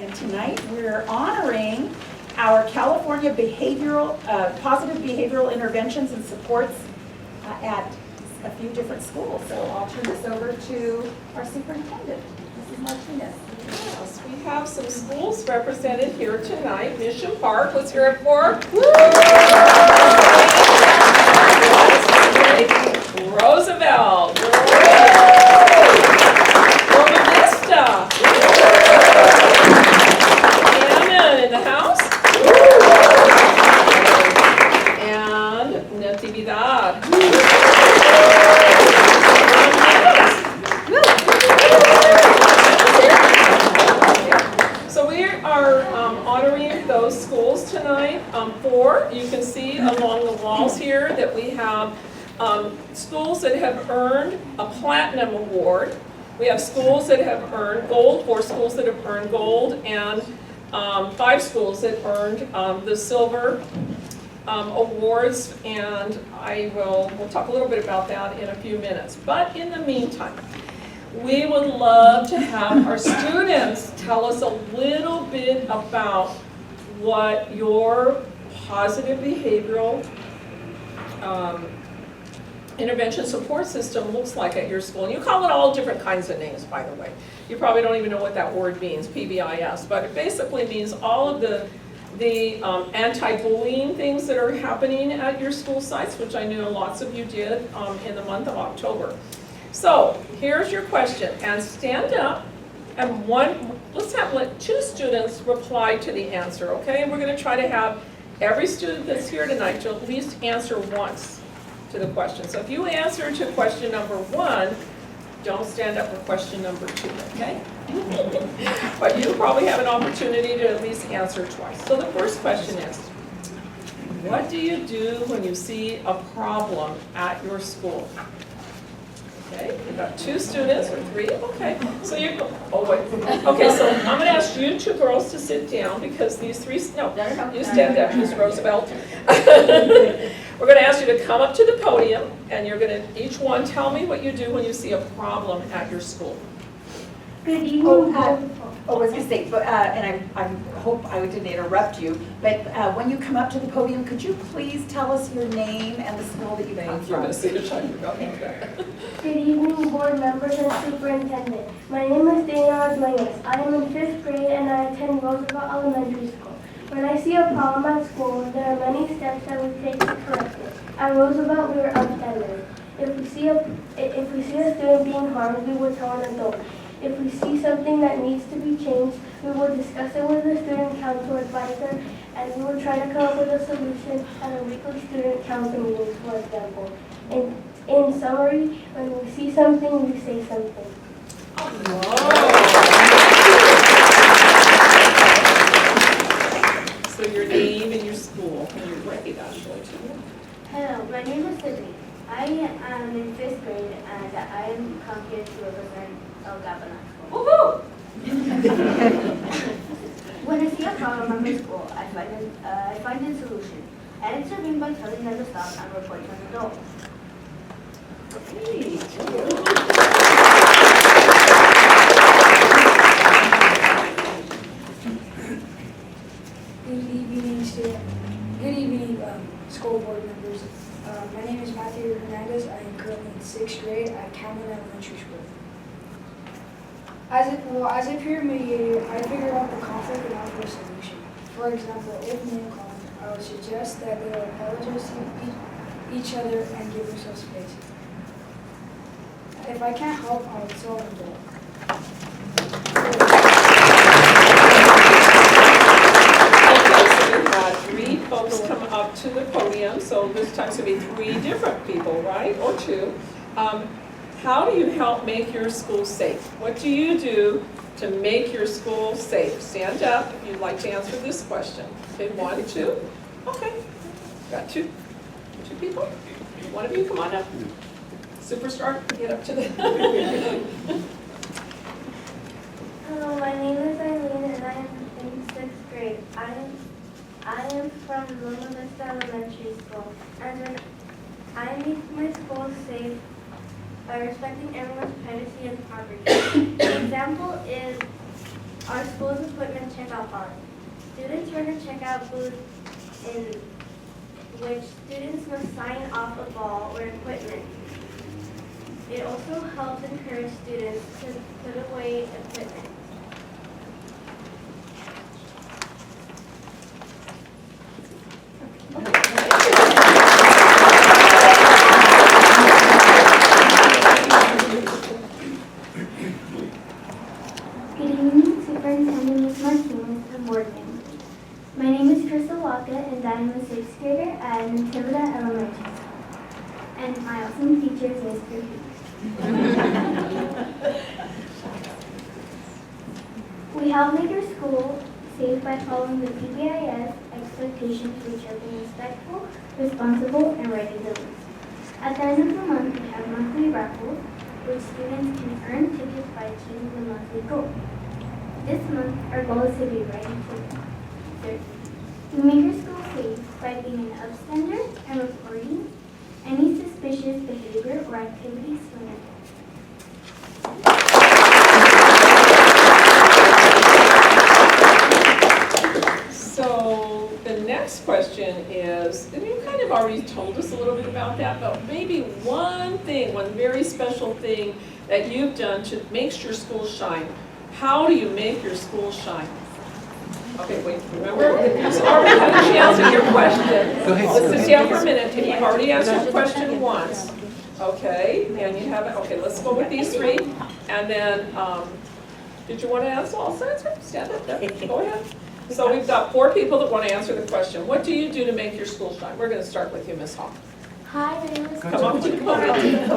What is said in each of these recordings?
And tonight we're honoring our California positive behavioral interventions and supports at a few different schools. So I'll turn this over to our superintendent, Mrs. Martinez. Yes, we have some schools represented here tonight. Mission Park, let's hear it for. Roosevelt. Loma Vista. Kammann in the house. And Natividad. So we are honoring those schools tonight. Four, you can see along the walls here that we have schools that have earned a platinum award. We have schools that have earned gold, 4 schools that have earned gold, and 5 schools that earned the silver awards, and we'll talk a little bit about that in a few minutes. But in the meantime, we would love to have our students tell us a little bit about what your positive behavioral intervention support system looks like at your school. And you call it all different kinds of names, by the way. You probably don't even know what that word means, PBIS, but it basically means all of the anti-bullying things that are happening at your school sites, which I know lots of you did in the month of October. So here's your question, and stand up, and let 2 students reply to the answer, okay? And we're going to try to have every student that's here tonight to at least answer once to the question. So if you answer to question number 1, don't stand up for question number 2, okay? But you probably have an opportunity to at least answer twice. So the first question is, what do you do when you see a problem at your school? Okay, we've got 2 students or 3. Okay, so you go. Oh wait. Okay, so I'm going to ask you 2 girls to sit down because these 3. No, you stand up, Ms. Roosevelt. We're going to ask you to come up to the podium, and you're going to each one tell me what you do when you see a problem at your school. Good evening. I was going to say, and I hope I didn't interrupt you, but when you come up to the podium, could you please tell us your name and the school that you come from? Good evening, board members and superintendent. My name is Dana Salinas. I am in 5th grade and I attend Roosevelt Elementary School. When I see a problem at school, there are many steps that we take to correct it. At Roosevelt, we are upstanding. If we see a student being harmed, we will tell an adult. If we see something that needs to be changed, we will discuss it with the student council advisor, and we will try to come up with a solution at a weekly student council meetings, for example. In summary, when we see something, we say something. So your name and your school, and you're ready, Ashley. Hello, my name is Sydney. I am in 5th grade and I am come here to represent El Gabanan School. When I see a problem at my school, I find a solution. And it's begin by telling them to stop and reporting an adult. Good evening, school board members. My name is Matthew Hernandez. I am currently in 6th grade at Kammann Elementary School. As a peer mediator, I figure out the conflict and offer a solution. For example, if name calling, I would suggest that they will apologize to each other and give themselves space. If I can't help, I will tell an adult. Had 3 folks come up to the podium, so this time's going to be 3 different people, right? Or 2. How do you help make your school safe? What do you do to make your school safe? Stand up if you'd like to answer this question. Okay, 1, 2. Okay, got 2 people. One of you, come on up. Superstar, get up to the... Hello, my name is Eileen and I am in 6th grade. I am from Loma Vista Elementary School, and I make my school safe by respecting everyone's privacy and property. An example is Our school's equipment checkout policy. Students run a checkout booth in which students must sign off a ball or equipment. It also helps encourage students to put away equipment. Good evening, Superintendent Ms. Martinez and board members. My name is Crystal Walker, and I am a sixth grader at Natividad Elementary School. And my awesome teacher is Mr. Hughes. We help make our school safe by following the PBIS expectations, which are being respectful, responsible, and ready to learn. At the end of the month, we have monthly raffles, which students can earn tickets by achieving the monthly goal. This month, our goal is to be ready to learn. We make our school safe by being an upstander and reporting any suspicious behavior or activities when it So the next question is, and you kind of already told us a little bit about that, but maybe one thing, one very special thing that you've done to make your school shine. How do you make your school shine? Okay, wait, remember, you've already had a chance at your question. Go ahead. Let's sit down for a minute, and you've already answered the question once. Okay, and you haven't, okay, let's go with these three. And then, did you want to answer also? Stand up there, go ahead. So we've got 4 people that want to answer the question. What do you do to make your school shine? We're going to start with you, Ms. Hawk. Hi, my name is Come on to the podium.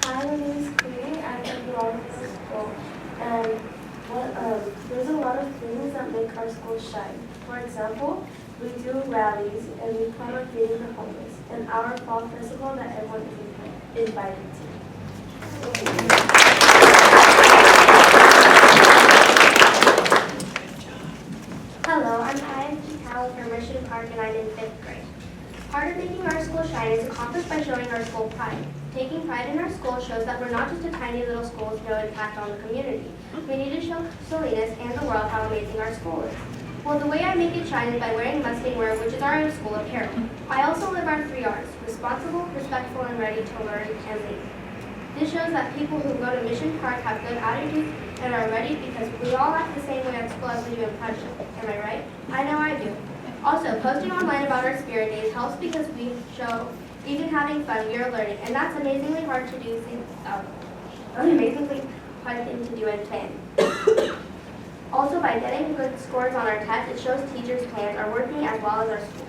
Hi, my name is Queenie. I'm from Boronda School. And there's a lot of things that make our school shine. For example, we do rallies and we plan on feeding the homeless. And our fall festival that everyone is invited to. Hello, I'm Kaya Chitao from Mission Park and I'm in 5th grade. Part of making our school shine is accomplished by showing our school pride. Taking pride in our school shows that we're not just a tiny little school with no impact on the community. We need to show Salinas and the world how amazing our school is. Well, the way I make it shine is by wearing Mustang wear, which is our school apparel. I also live our 3 R's, responsible, respectful, and ready to learn and lead. This shows that people who go to Mission Park have good attitudes and are ready because we all act the same way at school as we do in Punch. Am I right? I know I do. Also, posting online about our spirit days helps because we show even having fun, we are learning, and that's amazingly hard to do. An amazingly hard thing to do and plan. Also, by getting good scores on our tests, it shows teachers' plans are working as well as our schools.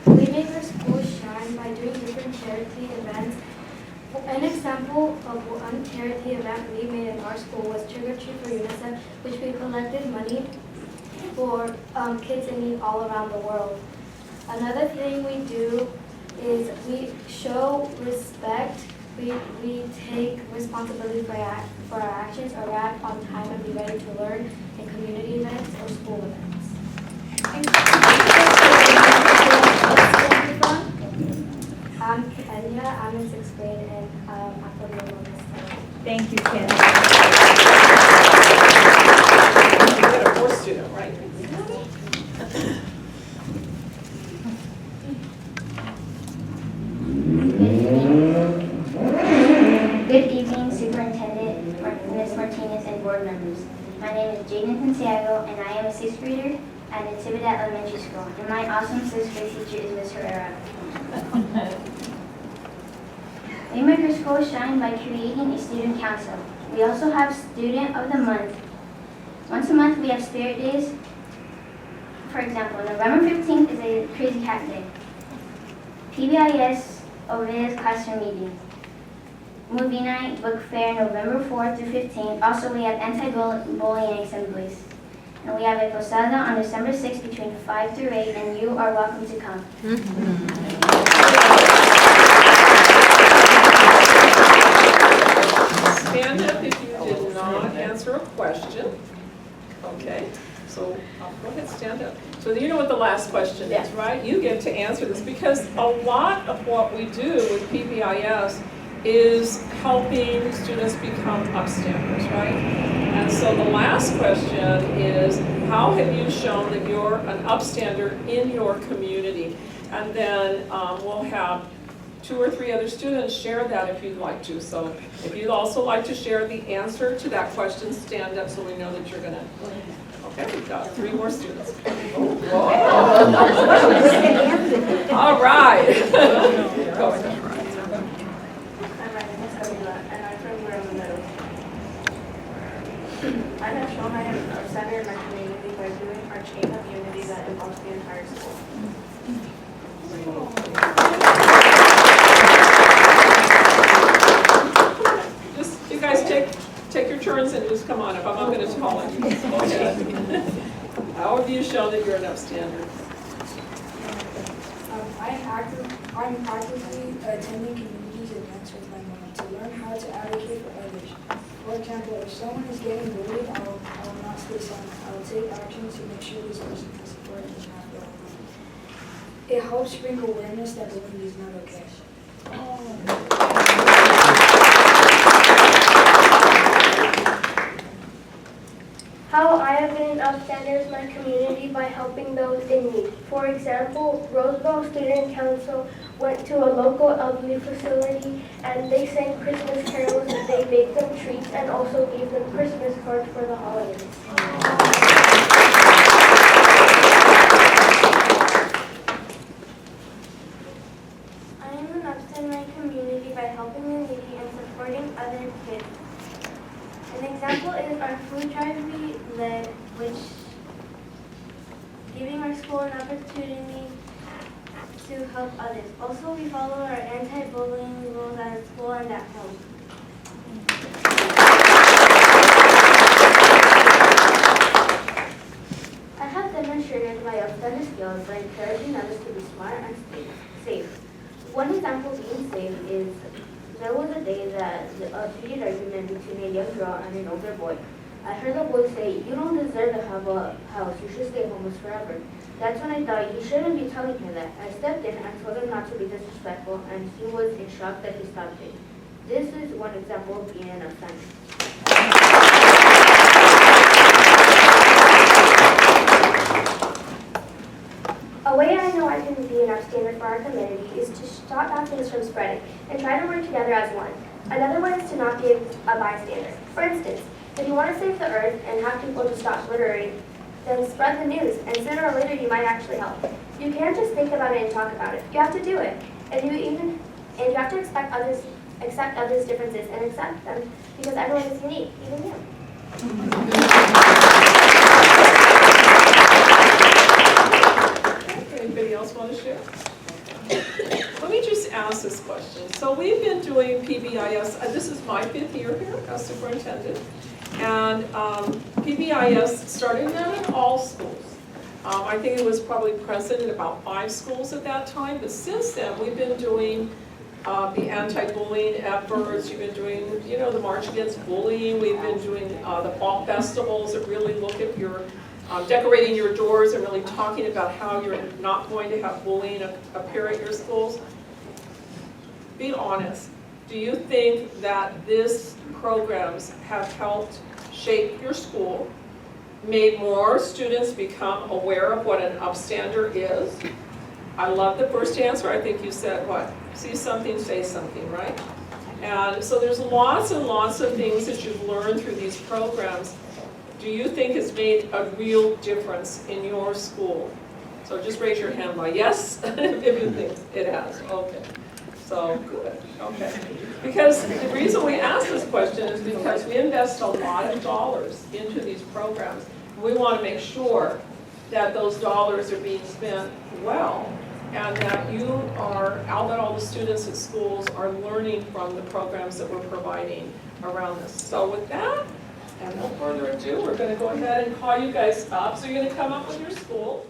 We make our school shine by doing different charity events. An example of one charity event we made in our school was Trick or Treat for UNICEF, which we collected money for kids in need all around the world. Another thing we do is we show respect. We take responsibility for our actions, arrive on time, and be ready to learn in community events or school events. I'm Kenya. I'm in 6th grade, and I'm from Vista. Thank you, Ken. You're a 4th student, right? Good evening, Superintendent Ms. Martinez and board members. My name is Jaden Santiago, and I am a 6th grader at Natividad Elementary School. And my awesome 6th grade teacher is Ms. Herrera. We make our school shine by creating a student council. We also have Student of the Month. Once a month, we have Spirit Days. For example, November 15th is a Crazy Cat Day. PBIS Ovida's classroom meetings. Movie night, book fair, November 4th to 15th. Also, we have anti-bullying assemblies. And we have a posada on December 6th between 5 through 8, and you are welcome to come. Stand up if you did not answer a question. Okay, so go ahead, stand up. So you know what the last question is, Yes. right? You get to answer this because a lot of what we do with PBIS is helping students become upstanders, right? And so the last question is, how have you shown that you're an upstander in your community? And then we'll have 2 or 3 other students share that if you'd like to. So if you'd also like to share the answer to that question, stand up so we know that you're gonna. Okay, we've got 3 more students. Whoa. All right. Go ahead. My name is Camila, and I'm from Meadows. I have shown I am a upstander in my community by doing our chain of unity that involves the entire school. Just, you guys take your turns and just come on up. I'm not going to call on you. Okay. How have you shown that you're an upstander? I'm actively attending communities events with my mom to learn how to advocate for others. For example, if someone is getting bullied, I will not stay silent. I will take action to make sure this person is supported and not feel alone. It helps bring awareness that bullying is not okay. How I have been an upstander in my community by helping those in need. For example, Roosevelt Student Council went to a local elderly facility and they sang Christmas carols and they baked them treats and also gave them Christmas cards for the holidays. I am an upstander in my community by helping the needy and supporting other kids. An example is our food drive we led, which giving our school an opportunity to help others. Also, we follow our anti-bullying rules at school and at home. I have demonstrated my upstander skills by encouraging others to be smart and safe. One example being safe is there was a day that a heated argument between a young girl and an older boy. I heard the boy say, "You don't deserve to have a house, you should stay homeless forever." That's when I thought, you shouldn't be telling him that. I stepped in and told him not to be disrespectful, and he was in shock that he stopped it. This is one example of being an upstander. A way I know I can be an upstander for our community is to stop bad things from spreading and try to work together as one. Another one is to not be a bystander. For instance, if you want to save the earth and have people to stop littering, then spread the news, and sooner or later you might actually help. You can't just think about it and talk about it. You have to do it. And you have to accept others' differences and accept them because everyone is unique, even you. Anybody else want to share? Let me just ask this question. So we've been doing PBIS, this is my 5th year here as superintendent, and PBIS started out in all schools. I think it was probably present in about 5 schools at that time, but since then we've been doing the anti-bullying efforts. You've been doing, the March Against Bullying. We've been doing the fall festivals that really look at your decorating your doors and really talking about how you're not going to have bullying appear at your schools. Be honest. Do you think that these programs have helped shape your school, made more students become aware of what an upstander is? I love the first answer. I think you said, what? See something, say something, right? And so there's lots and lots of things that you've learned through these programs. Do you think it's made a real difference in your school? So just raise your hand by yes, if you think it has. Okay. So, good. Okay. Because the reason we ask this question is because we invest a lot of dollars into these programs. We want to make sure that those dollars are being spent well, and that that all the students at schools are learning from the programs that we're providing around this. So with that, and no further ado, we're going to go ahead and call you guys up. So you're going to come up with your school.